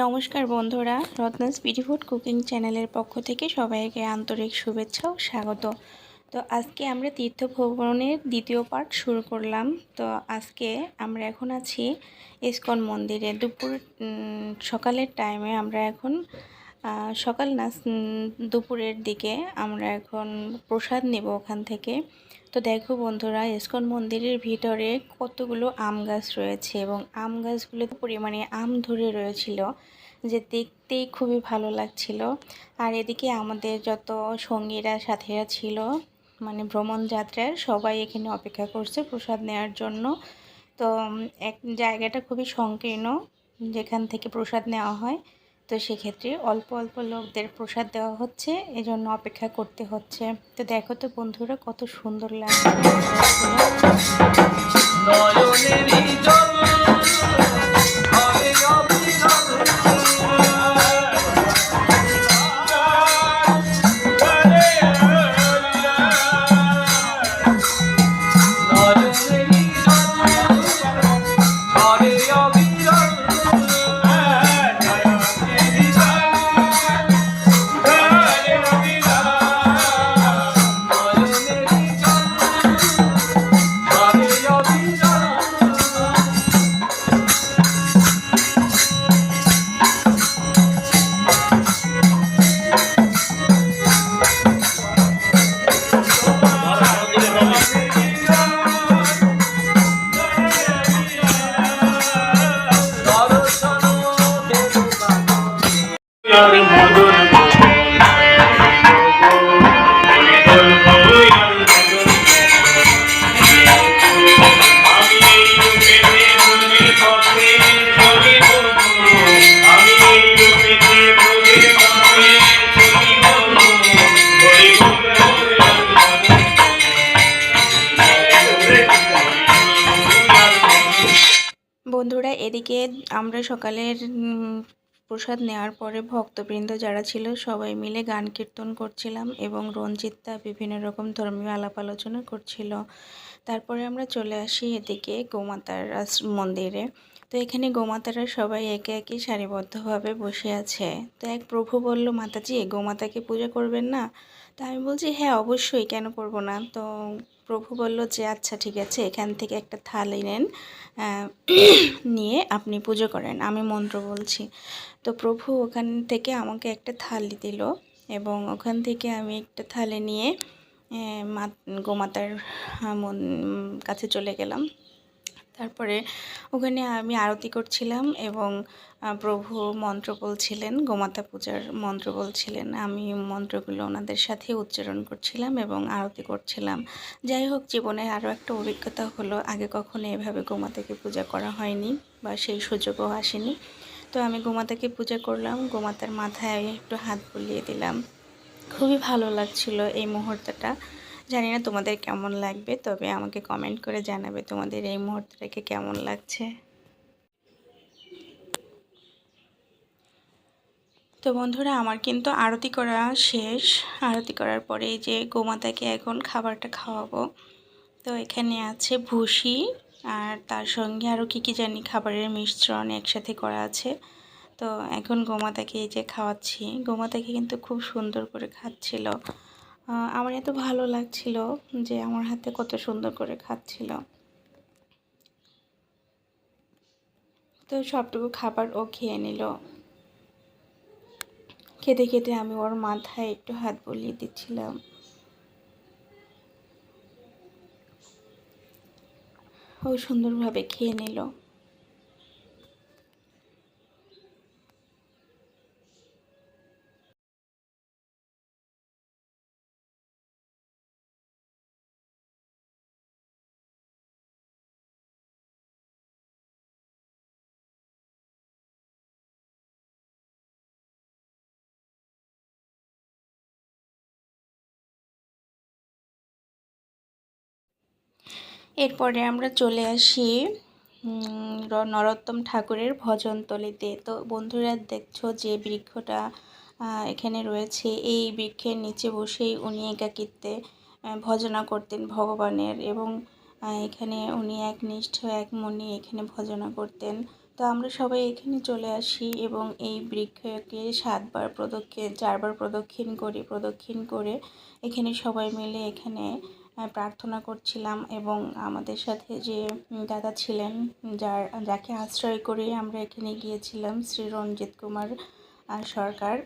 নমস্কার বন্ধুরা, Ratna's BD food cooking চ্যানেলের পক্ষ থেকে সবাইকে আন্তরিক শুভেচ্ছা ও স্বাগত। তো আজকে আমরা তীর্থ ভ্রমণের দ্বিতীয় পার্ট শুরু করলাম। তো আজকে আমরা এখন আছি ইস্কন মন্দিরে। সকালের টাইমে আমরা এখন সকাল না দুপুরের দিকে আমরা এখন প্রসাদ নেব ওখান থেকে। তো দেখো বন্ধুরা, ইস্কন মন্দিরের ভিতরে কতগুলো আম গাছ রয়েছে এবং আম গাছগুলোতে পরিমাণে আম ধরে রয়েছিল, যে দেখতেই খুবই ভালো লাগছিল। আর এদিকে আমাদের যত সঙ্গীরা সাথীরা ছিল, মানে ভ্রমণ যাত্রার সবাই এখানে অপেক্ষা করছে প্রসাদ নেওয়ার জন্য। তো এক জায়গাটা খুবই সংকীর্ণ যেখান থেকে প্রসাদ নেওয়া হয়। তো সেক্ষেত্রে অল্প অল্প লোকদের প্রসাদ দেওয়া হচ্ছে, এজন্য অপেক্ষা করতে হচ্ছে। তো দেখো তো বন্ধুরা, কত সুন্দর লাগছে। বন্ধুরা, এদিকে আমরা সকালের প্রসাদ নেওয়ার পরে ভক্তবৃন্দ যারা ছিল সবাই মিলে গান কীর্তন করছিলাম এবং রঞ্জিতদা বিভিন্ন রকম ধর্মীয় আলাপ আলোচনা করছিল। তারপরে আমরা চলে আসি এদিকে গোমাতার মন্দিরে। তো এখানে গোমাতারা সবাই একে একে সারিবদ্ধভাবে বসে আছে। তো এক প্রভু বলল, মাতাজি গোমাতাকে পূজা করবেন না? তো আমি বলছি হ্যাঁ অবশ্যই, কেন করব না। তো প্রভু বলল যে আচ্ছা ঠিক আছে, এখান থেকে একটা থালি নেন, নিয়ে আপনি পুজো করেন, আমি মন্ত্র বলছি। তো প্রভু ওখান থেকে আমাকে একটা থালি দিল এবং ওখান থেকে আমি একটা থালি নিয়ে গোমাতার কাছে চলে গেলাম। তারপরে ওখানে আমি আরতি করছিলাম এবং প্রভু মন্ত্র বলছিলেন, গোমাতা পূজার মন্ত্র বলছিলেন। আমি মন্ত্রগুলো ওনাদের সাথে উচ্চারণ করছিলাম এবং আরতি করছিলাম। যাই হোক, জীবনের আরও একটা অভিজ্ঞতা হলো, আগে কখনো এভাবে গোমাতাকে পূজা করা হয়নি বা সেই সুযোগও আসেনি। তো আমি গোমাতাকে পূজা করলাম, গোমাতার মাথায় একটু হাত বুলিয়ে দিলাম। খুবই ভালো লাগছিল এই মুহূর্তটা। জানি না তোমাদের কেমন লাগবে, তবে আমাকে কমেন্ট করে জানাবে তোমাদের এই মুহূর্তটাকে কেমন লাগছে। তো বন্ধুরা, আমার কিন্তু আরতি করা শেষ। আরতি করার পরে এই যে গোমাতাকে এখন খাবারটা খাওয়াবো। তো এখানে আছে ভুসি আর তার সঙ্গে আরও কী জানি খাবারের মিশ্রণ একসাথে করা আছে। তো এখন গোমাতাকে এই যে খাওয়াচ্ছি। গোমাতাকে কিন্তু খুব সুন্দর করে খাচ্ছিল। আমার এত ভালো লাগছিল যে আমার হাতে কত সুন্দর করে খাচ্ছিল। তো সবটুকু খাবার ও খেয়ে নিল। খেতে খেতে আমি ওর মাথায় একটু হাত বুলিয়ে দিচ্ছিলাম। ও সুন্দরভাবে খেয়ে নিল। এরপরে আমরা চলে আসি নরোত্তম ঠাকুরের ভজনতলিতে। তো বন্ধুরা, দেখছো যে বৃক্ষটা এখানে রয়েছে, এই বৃক্ষের নিচে বসেই উনি একাকিত্বে ভজনা করতেন ভগবানের, এবং এখানে উনি একনিষ্ঠ এক মনে এখানে ভজনা করতেন। তো আমরা সবাই এখানে চলে আসি এবং এই বৃক্ষকে 4বার প্রদক্ষিণ করে এখানে সবাই মিলে এখানে প্রার্থনা করছিলাম। এবং আমাদের সাথে যে দাদা ছিলেন, যাকে আশ্রয় করে আমরা এখানে গিয়েছিলাম, শ্রী রঞ্জিত কুমার সরকার,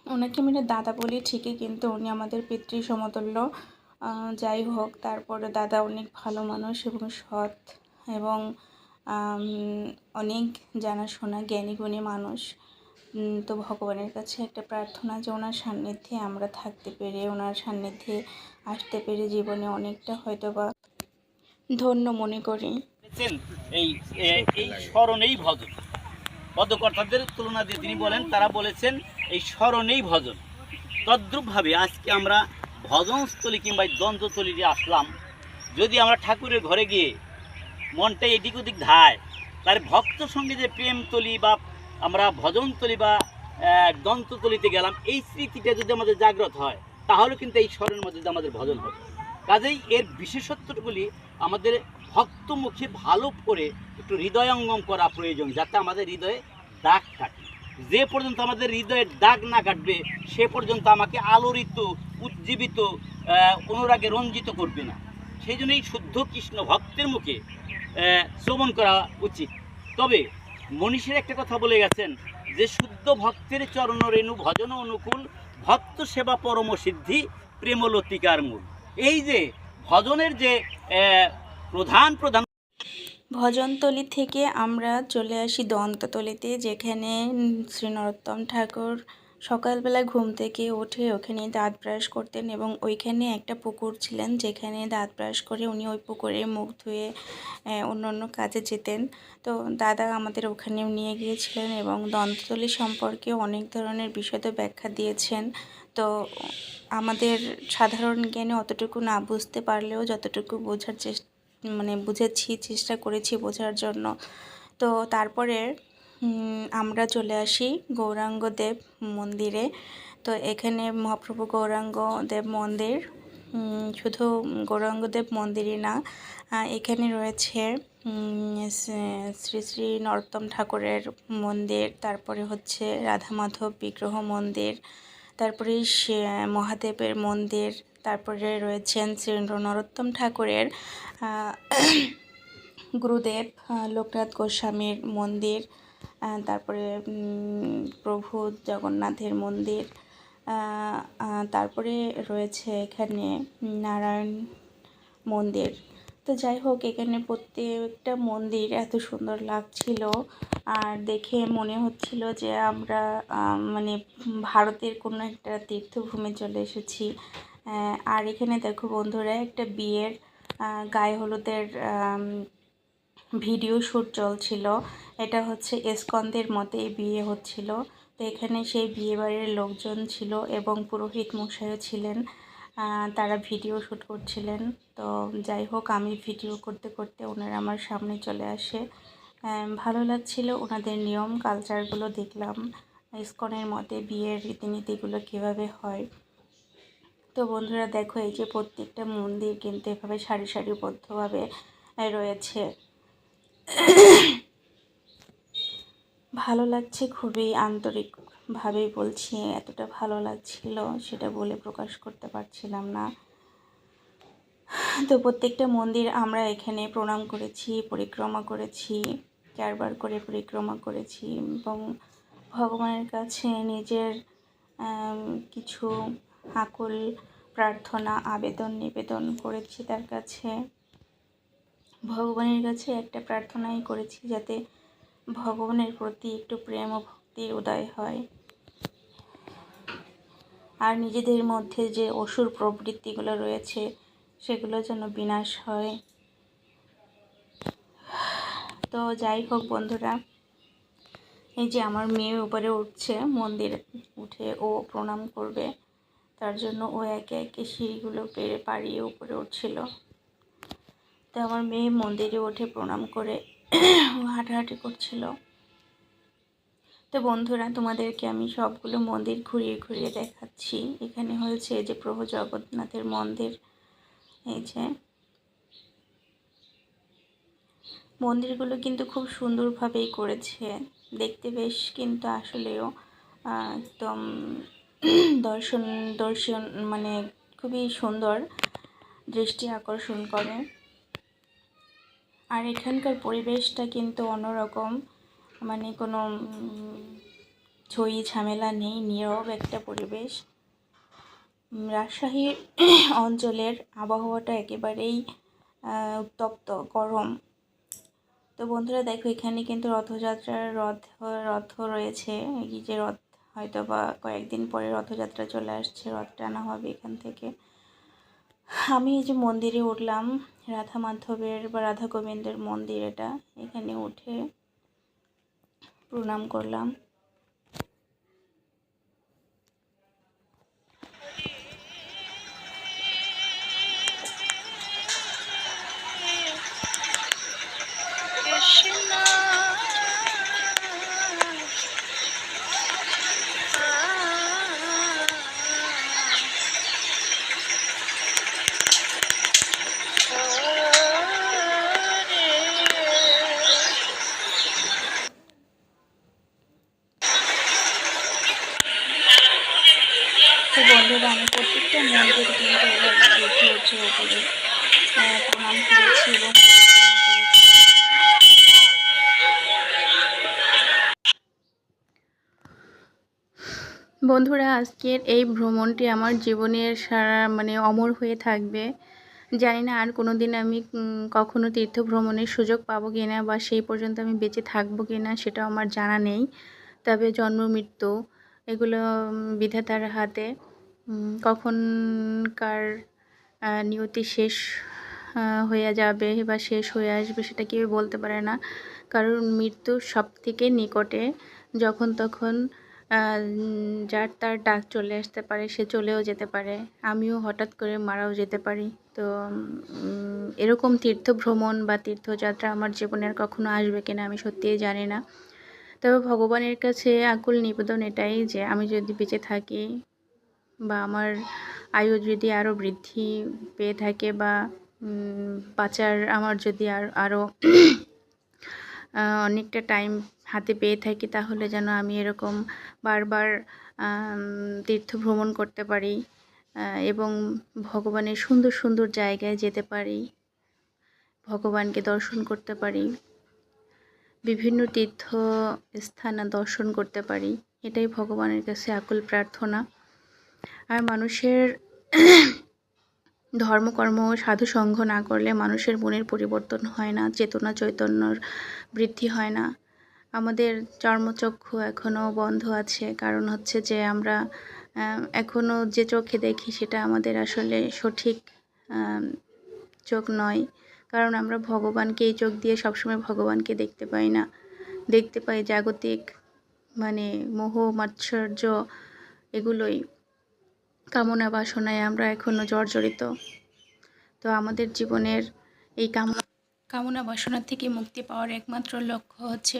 ওনাকে আমি দাদা বলি ঠিকই, কিন্তু উনি আমাদের পিতৃ সমতুল্য। যাই হোক, তারপরে দাদা অনেক ভালো মানুষ এবং সৎ এবং অনেক জানাশোনা জ্ঞানী গুণী মানুষ। তো ভগবানের কাছে একটা প্রার্থনা যে ওনার সান্নিধ্যে আমরা থাকতে পেরে, ওনার সান্নিধ্যে আসতে পেরে জীবনে অনেকটা হয়তো বা ধন্য মনে করি। এই এই স্মরণেই ভজন, পদকর্তাদের তুলনা দিয়ে তিনি বলেন, তারা বলেছেন এই স্মরণেই ভজন। তদ্রূপভাবে আজকে আমরা ভজনস্থলী কিংবা দ্বন্দ্বস্থলীতে আসলাম। যদি আমরা ঠাকুরের ঘরে গিয়ে মনটা এদিক ওদিক ধায়, তার ভক্ত সঙ্গে যে প্রেমতলী বা আমরা ভজনতলী বা দন্ততলিতে গেলাম, এই স্মৃতিটা যদি আমাদের জাগ্রত হয়, তাহলে কিন্তু এই স্মরণের মধ্যে আমাদের ভজন হবে। কাজেই এর বিশেষত্বগুলি আমাদের ভক্তমুখে ভালো করে একটু হৃদয়ঙ্গম করা প্রয়োজন, যাতে আমাদের হৃদয়ে দাগ কাটে। যে পর্যন্ত আমাদের হৃদয়ের দাগ না কাটবে, সে পর্যন্ত আমাকে আলোড়িত, উজ্জীবিত, অনুরাগে রঞ্জিত করবে না। সেই জন্য এই শুদ্ধ কৃষ্ণ ভক্তের মুখে শ্রবণ করা উচিত। তবে মনীষীর একটা কথা বলে গেছেন যে শুদ্ধ ভক্তের চরণ রেণু ভজন অনুকূল, ভক্ত সেবা পরম সিদ্ধি, প্রেমলতিকার মূল। এই যে ভজনের যে প্রধান ভজনতলী থেকে আমরা চলে আসি দন্ততলিতে, যেখানে শ্রী নরোত্তম ঠাকুর সকালবেলা ঘুম থেকে উঠে ওখানে দাঁত ব্রাশ করতেন এবং ওইখানে একটা পুকুর ছিলেন, যেখানে দাঁত ব্রাশ করে উনি ওই পুকুরে মুখ ধুয়ে অন্য অন্য কাজে যেতেন। তো দাদা আমাদের ওখানেও নিয়ে গিয়েছিলেন এবং দন্ততলী সম্পর্কে অনেক ধরনের বিশদ ব্যাখ্যা দিয়েছেন। তো আমাদের সাধারণ জ্ঞানে অতটুকু না বুঝতে পারলেও যতটুকু বোঝার বুঝেছি, চেষ্টা করেছি বোঝার জন্য। তো তারপরে আমরা চলে আসি গৌরাঙ্গ দেব মন্দিরে। তো এখানে মহাপ্রভু গৌরাঙ্গ দেব মন্দির, শুধু গৌরাঙ্গ দেব মন্দিরই না, এখানে রয়েছে শ্রী শ্রী নরোত্তম ঠাকুরের মন্দির, তারপরে হচ্ছে রাধা মাধব বিগ্রহ মন্দির, তারপরে মহাদেবের মন্দির, তারপরে রয়েছেন শ্রী নরোত্তম ঠাকুরের গুরুদেব লোকনাথ গোস্বামীর মন্দির, তারপরে প্রভু জগন্নাথের মন্দির, তারপরে রয়েছে এখানে নারায়ণ মন্দির। তো যাই হোক, এখানে প্রত্যেকটা মন্দির এত সুন্দর লাগছিল আর দেখে মনে হচ্ছিল যে আমরা ভারতের কোনো একটা তীর্থভূমি চলে এসেছি। আর এখানে দেখো বন্ধুরা, একটা বিয়ের গায়ে হলুদের ভিডিও শ্যুট চলছিল। এটা হচ্ছে ইস্কনদের মতে বিয়ে হচ্ছিল। তো এখানে সেই বিয়ে বাড়ির লোকজন ছিল এবং পুরোহিত মশাইও ছিলেন, তারা ভিডিও শ্যুট করছিলেন। তো যাই হোক, আমি ভিডিও করতে করতে ওনারা আমার সামনে চলে আসে। ভালো লাগছিল ওনাদের নিয়ম কালচারগুলো দেখলাম, ইস্কনের মতে বিয়ের রীতিনীতিগুলো কীভাবে হয়। তো বন্ধুরা দেখো, এই যে প্রত্যেকটা মন্দির কিন্তু এভাবে সারি সারিবদ্ধভাবে রয়েছে। ভালো লাগছে, খুবই আন্তরিকভাবেই বলছি, এতটা ভালো লাগছিল সেটা বলে প্রকাশ করতে পারছিলাম না। তো প্রত্যেকটা মন্দির আমরা এখানে প্রণাম করেছি, পরিক্রমা করেছি, 4বার করে পরিক্রমা করেছি এবং ভগবানের কাছে নিজের কিছু আকুল প্রার্থনা নিবেদন করেছি তার কাছে। ভগবানের কাছে একটা প্রার্থনাই করেছি, যাতে ভগবানের প্রতি একটু প্রেম ও ভক্তির উদয় হয় আর নিজেদের মধ্যে যে অসুর প্রবৃত্তিগুলো রয়েছে সেগুলো যেন বিনাশ হয়। তো যাই হোক বন্ধুরা, এই যে আমার মেয়ে উপরে উঠছে, মন্দিরে উঠে ও প্রণাম করবে, তার জন্য ও একে একে সিঁড়িগুলো পাড়িয়ে উপরে উঠছিল। তো আমার মেয়ে মন্দিরে উঠে প্রণাম করে হাঁটাহাঁটি করছিল। তো বন্ধুরা, তোমাদেরকে আমি সবগুলো মন্দির ঘুরিয়ে ঘুরিয়ে দেখাচ্ছি। এখানে হয়েছে এই যে প্রভু জগন্নাথের মন্দির, এই যে মন্দিরগুলো কিন্তু খুব সুন্দরভাবেই করেছে, দেখতে বেশ কিন্তু আসলেও একদম দর্শন দর্শন মানে খুবই সুন্দর, দৃষ্টি আকর্ষণ করে। আর এখানকার পরিবেশটা কিন্তু অন্যরকম, মানে কোনো ঝই ঝামেলা নেই, নীরব একটা পরিবেশ। রাজশাহী অঞ্চলের আবহাওয়াটা একেবারেই উত্তপ্ত গরম। তো বন্ধুরা দেখো, এখানে কিন্তু রথযাত্রার রথ রয়েছে, এই যে রথ হয়তো বা কয়েকদিন পরে রথযাত্রা চলে আসছে, রথ টানা হবে এখান থেকে। আমি এই যে মন্দিরে উঠলাম, রাধা মাধবের বা রাধা গোবিন্দের মন্দির এটা, এখানে উঠে প্রণাম করলাম। তো বন্ধুরা, আমি প্রত্যেকটা মন্দির কিন্তু উঠে উঠে উপরে প্রণাম করেছি এবং পরিক্রমা করেছি। বন্ধুরা, আজকের এই ভ্রমণটি আমার জীবনের সারা মানে অমর হয়ে থাকবে। জানি না আর কোনো দিন আমি কখনো তীর্থ ভ্রমণের সুযোগ পাবো কিনা, বা সেই পর্যন্ত আমি বেঁচে থাকবো কিনা সেটাও আমার জানা নেই। তবে জন্ম মৃত্যু এগুলো বিধাতার হাতে, কখন কার নিয়তি শেষ হয়ে যাবে বা শেষ হয়ে আসবে সেটা কেউ বলতে পারে না। কারণ মৃত্যু সব থেকে নিকটে, যখন তখন যার তার ডাক চলে আসতে পারে, সে চলেও যেতে পারে, আমিও হঠাৎ করে মারাও যেতে পারি। তো এরকম তীর্থ ভ্রমণ বা তীর্থযাত্রা আমার জীবনের কখনো আসবে কিনা আমি সত্যিই জানি না। তবে ভগবানের কাছে আকুল নিবেদন এটাই যে আমি যদি বেঁচে থাকি বা আমার আয়ু যদি আরও বৃদ্ধি পেয়ে থাকে, বা বাঁচার আমার যদি আরও অনেকটা টাইম হাতে পেয়ে থাকি, তাহলে যেন আমি এরকম বারবার তীর্থ ভ্রমণ করতে পারি এবং ভগবানের সুন্দর সুন্দর জায়গায় যেতে পারি, ভগবানকে দর্শন করতে পারি, বিভিন্ন তীর্থ স্থান দর্শন করতে পারি। এটাই ভগবানের কাছে আকুল প্রার্থনা। আর মানুষের ধর্মকর্ম সাধু সঙ্গ না করলে মানুষের মনের পরিবর্তন হয় না, চেতনা চৈতন্যর বৃদ্ধি হয় না। আমাদের চর্মচক্ষু এখনও বন্ধ আছে, কারণ হচ্ছে যে আমরা এখনও যে চোখে দেখি সেটা আমাদের আসলে সঠিক চোখ নয়। কারণ আমরা ভগবানকে এই চোখ দিয়ে সবসময় ভগবানকে দেখতে পাই না, দেখতে পাই জাগতিক মানে মোহ মাৎসর্য, এগুলোই কামনা বাসনায় আমরা এখনও জর্জরিত। তো আমাদের জীবনের এই কামনা বাসনা থেকে মুক্তি পাওয়ার একমাত্র লক্ষ্য হচ্ছে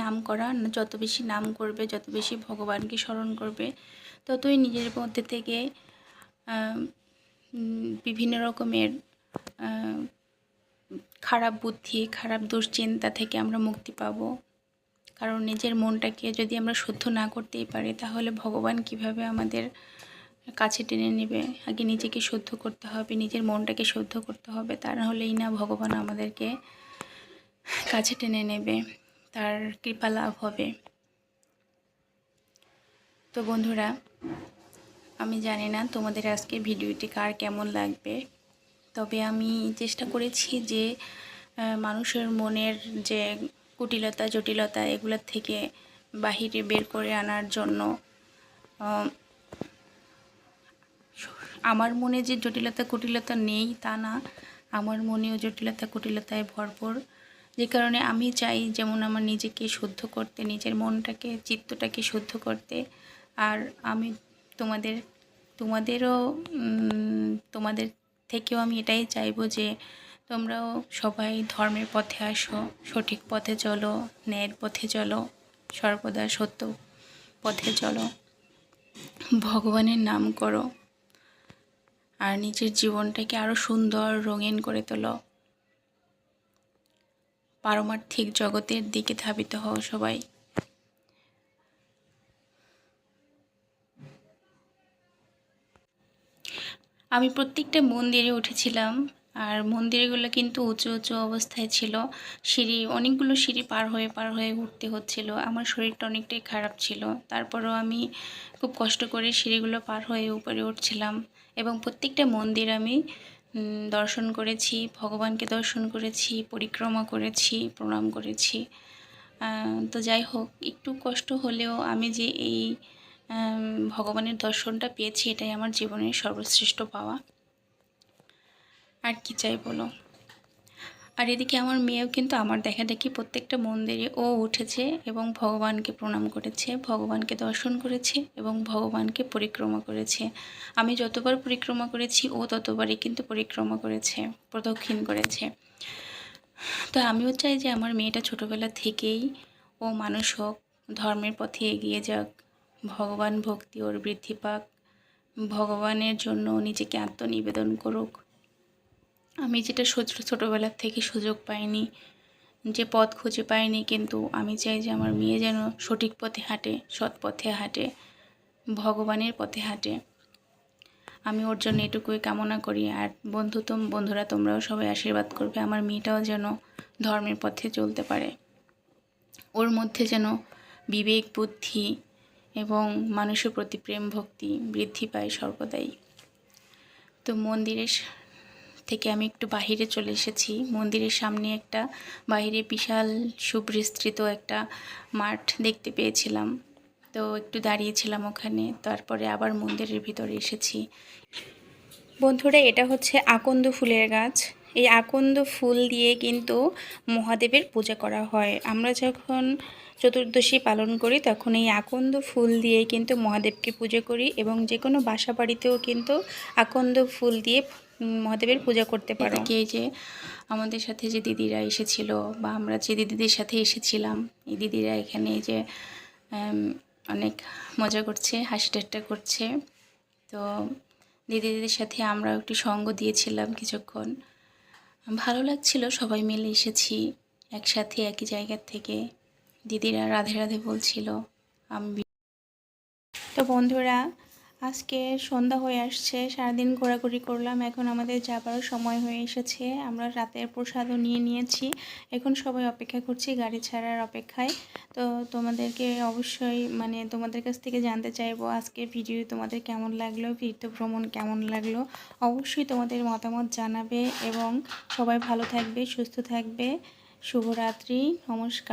নাম করা। যত বেশি নাম করবে, যত বেশি ভগবানকে স্মরণ করবে, ততই নিজের মধ্যে থেকে বিভিন্ন রকমের খারাপ বুদ্ধি, খারাপ দুশ্চিন্তা থেকে আমরা মুক্তি পাবো। কারণ নিজের মনটাকে যদি আমরা শুদ্ধ না করতেই পারি, তাহলে ভগবান কিভাবে আমাদের কাছে টেনে নেবে? আগে নিজেকে শুদ্ধ করতে হবে, নিজের মনটাকে শুদ্ধ করতে হবে, তা না হলেই না ভগবান আমাদেরকে কাছে টেনে নেবে, তার কৃপা লাভ হবে। তো বন্ধুরা, আমি জানি না তোমাদের আজকে ভিডিওটি কার কেমন লাগবে, তবে আমি চেষ্টা করেছি যে মানুষের মনের যে কুটিলতা জটিলতা এগুলোর থেকে বাহিরে বের করে আনার জন্য। আমার মনে যে জটিলতা কুটিলতা নেই তা না, আমার মনেও জটিলতা কুটিলতায় ভরপুর। যে কারণে আমি চাই যেমন আমার নিজেকে শুদ্ধ করতে, নিজের মনটাকে চিত্তটাকে শুদ্ধ করতে। আর আমি তোমাদের থেকেও আমি এটাই চাইবো যে তোমরাও সবাই ধর্মের পথে আসো, সঠিক পথে চলো, ন্যায়ের পথে চলো, সর্বদা সত্য পথে চলো, ভগবানের নাম করো, আর নিজের জীবনটাকে আরও সুন্দর রঙিন করে তোলো। পারমার্থিক জগতের দিকে ধাবিত হও সবাই। আমি প্রত্যেকটা মন্দিরে উঠেছিলাম, আর মন্দিরগুলো কিন্তু উঁচু উঁচু অবস্থায় ছিল। অনেকগুলো সিঁড়ি পার হয়ে উঠতে হচ্ছিল। আমার শরীরটা অনেকটাই খারাপ ছিল, তারপরেও আমি খুব কষ্ট করে সিঁড়িগুলো পার হয়ে উপরে উঠছিলাম। এবং প্রত্যেকটা মন্দির আমি দর্শন করেছি, ভগবানকে দর্শন করেছি, পরিক্রমা করেছি, প্রণাম করেছি। তো যাই হোক, একটু কষ্ট হলেও আমি যে এই ভগবানের দর্শনটা পেয়েছি, এটাই আমার জীবনের সর্বশ্রেষ্ঠ পাওয়া। আর কি চাই বলো। আর এদিকে আমার মেয়েও কিন্তু আমার দেখাদেখি প্রত্যেকটা মন্দিরে ও উঠেছে এবং ভগবানকে প্রণাম করেছে, ভগবানকে দর্শন করেছে এবং ভগবানকে পরিক্রমা করেছে। আমি যতবার পরিক্রমা করেছি ও ততবারই কিন্তু পরিক্রমা করেছে, প্রদক্ষিণ করেছে। তো আমিও চাই যে আমার মেয়েটা ছোটোবেলা থেকেই ও মানুষ হোক, ধর্মের পথে এগিয়ে যাক, ভগবান ভক্তি ওর বৃদ্ধি পাক, ভগবানের জন্য নিজেকে আত্মনিবেদন করুক। আমি যেটা ছোটোবেলার থেকে সুযোগ পাইনি, যে পথ খুঁজে পাইনি, কিন্তু আমি চাই যে আমার মেয়ে যেন সঠিক পথে হাঁটে, সৎ পথে হাঁটে, ভগবানের পথে হাঁটে। আমি ওর জন্য এটুকুই কামনা করি। আর বন্ধুরা তোমরাও সবাই আশীর্বাদ করবে আমার মেয়েটাও যেন ধর্মের পথে চলতে পারে, ওর মধ্যে যেন বিবেক বুদ্ধি এবং মানুষের প্রতি প্রেম ভক্তি বৃদ্ধি পায় সর্বদাই। তো মন্দিরের থেকে আমি একটু বাহিরে চলে এসেছি। মন্দিরের সামনে একটা বাইরে বিশাল সুবিস্তৃত একটা মাঠ দেখতে পেয়েছিলাম, তো একটু দাঁড়িয়েছিলাম ওখানে, তারপরে আবার মন্দিরের ভিতরে এসেছি। বন্ধুরা, এটা হচ্ছে আকন্দ ফুলের গাছ। এই আকন্দ ফুল দিয়ে কিন্তু মহাদেবের পূজা করা হয়। আমরা যখন চতুর্দশী পালন করি তখন এই আকন্দ ফুল দিয়ে কিন্তু মহাদেবকে পুজো করি, এবং যে কোনো বাসা বাড়িতেও কিন্তু আকন্দ ফুল দিয়ে মহাদেবের পূজা করতে পারো। এদিকে এই যে আমাদের সাথে যে দিদিরা এসেছিল, বা আমরা যে দিদিদের সাথে এসেছিলাম, এই দিদিরা এখানে এই যে অনেক মজা করছে, হাসি ঠাট্টা করছে। তো দিদিদের সাথে আমরা একটু সঙ্গ দিয়েছিলাম কিছুক্ষণ, ভালো লাগছিল। সবাই মিলে এসেছি একসাথে একই জায়গার থেকে। দিদিরা রাধে রাধে বলছিল। তো বন্ধুরা, আজকে সন্ধ্যা হয়ে আসছে, সারাদিন ঘোরাঘুরি করলাম, এখন আমাদের যাবারও সময় হয়ে এসেছে। আমরা রাতের প্রসাদও নিয়ে নিয়েছি, এখন সবাই অপেক্ষা করছি গাড়ি ছাড়ার অপেক্ষায়। তো তোমাদেরকে অবশ্যই তোমাদের কাছ থেকে জানতে চাইবো আজকের ভিডিও তোমাদের কেমন লাগলো, তীর্থ ভ্রমণ কেমন লাগলো, অবশ্যই তোমাদের মতামত জানাবে। এবং সবাই ভালো থাকবে, সুস্থ থাকবে। শুভরাত্রি, নমস্কার।